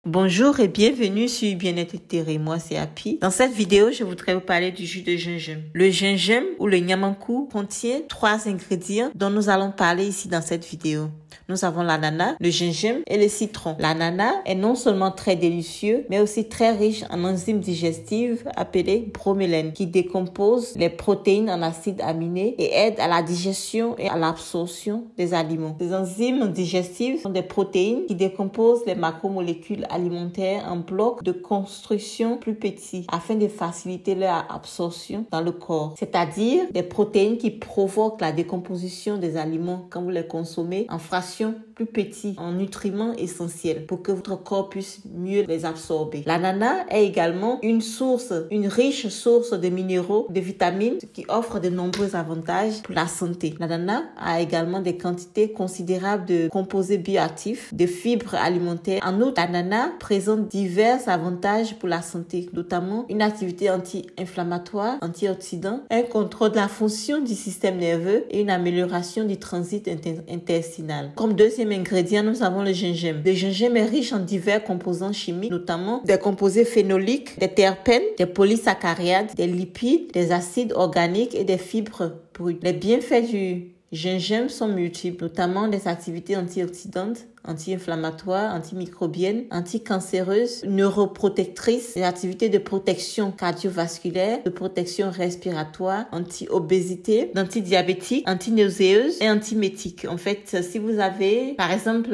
Bonjour et bienvenue sur Bien-être Terré. Moi, c'est Happy. Dans cette vidéo, je voudrais vous parler du jus de gingembre. Le gingembre ou le nyamankou contient 3 ingrédients dont nous allons parler ici dans cette vidéo. Nous avons l'ananas, le gingembre et le citron. L'ananas est non seulement très délicieux, mais aussi très riche en enzymes digestives appelées bromelaines qui décomposent les protéines en acides aminés et aident à la digestion et à l'absorption des aliments. Ces enzymes digestives sont des protéines qui décomposent les macromolécules alimentaires en blocs de construction plus petits afin de faciliter leur absorption dans le corps. C'est-à-dire des protéines qui provoquent la décomposition des aliments quand vous les consommez en fractions plus petits, en nutriments essentiels pour que votre corps puisse mieux les absorber. L'ananas est également une riche source de minéraux, de vitamines, ce qui offre de nombreux avantages pour la santé. L'ananas a également des quantités considérables de composés bioactifs, de fibres alimentaires. En outre, l'ananas présente divers avantages pour la santé, notamment une activité anti-inflammatoire, antioxydant, un contrôle de la fonction du système nerveux et une amélioration du transit intestinal. Comme deuxième ingrédient, nous avons le gingembre. Le gingembre est riche en divers composants chimiques, notamment des composés phénoliques, des terpènes, des polysaccharides, des lipides, des acides organiques et des fibres brutes. Les bienfaits du gingembre sont multiples, notamment des activités antioxydantes, anti-inflammatoires, antimicrobiennes, anticancéreuses, neuroprotectrices, des activités de protection cardiovasculaire, de protection respiratoire, anti-obésité, anti-diabétique, anti-nauséeuse et antimétique. En fait, si vous avez, par exemple,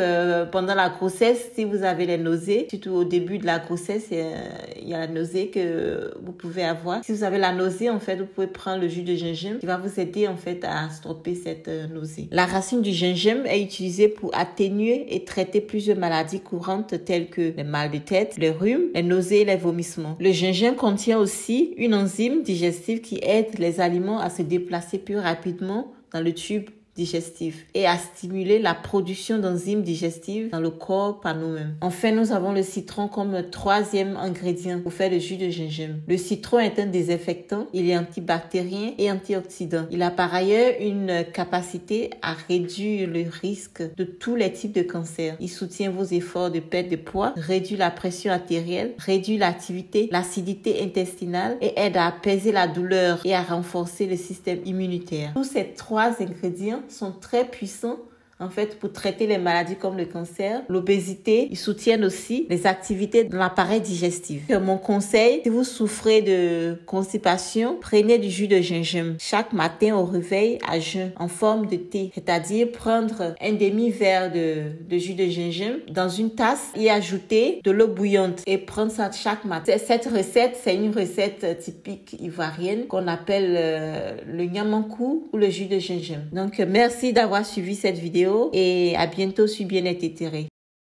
pendant la grossesse, si vous avez les nausées, surtout au début de la grossesse, il y a la nausée que vous pouvez avoir. Si vous avez la nausée, en fait, vous pouvez prendre le jus de gingembre qui va vous aider, en fait, à stopper cette nausée. La racine du gingembre est utilisée pour atténuer et traiter plusieurs maladies courantes telles que les mal de tête, les rhumes, les nausées et les vomissements. Le gingembre contient aussi une enzyme digestive qui aide les aliments à se déplacer plus rapidement dans le tube digestif et à stimuler la production d'enzymes digestives dans le corps par nous-mêmes. Enfin, nous avons le citron comme le troisième ingrédient pour faire le jus de gingembre. Le citron est un désinfectant, il est antibactérien et antioxydant. Il a par ailleurs une capacité à réduire le risque de tous les types de cancers. Il soutient vos efforts de perte de poids, réduit la pression artérielle, réduit l'acidité intestinale et aide à apaiser la douleur et à renforcer le système immunitaire. Tous ces 3 ingrédients sont très puissants en fait pour traiter les maladies comme le cancer, l'obésité. Ils soutiennent aussi les activités de l'appareil digestif. Mon conseil, si vous souffrez de constipation, prenez du jus de gingembre chaque matin au réveil à jeun en forme de thé, c'est-à-dire prendre un demi-verre de jus de gingembre dans une tasse et ajouter de l'eau bouillante et prendre ça chaque matin. Cette recette, c'est une recette typique ivoirienne qu'on appelle le nyamankou ou le jus de gingembre. Donc merci d'avoir suivi cette vidéo et à bientôt sur Bien-être Terré.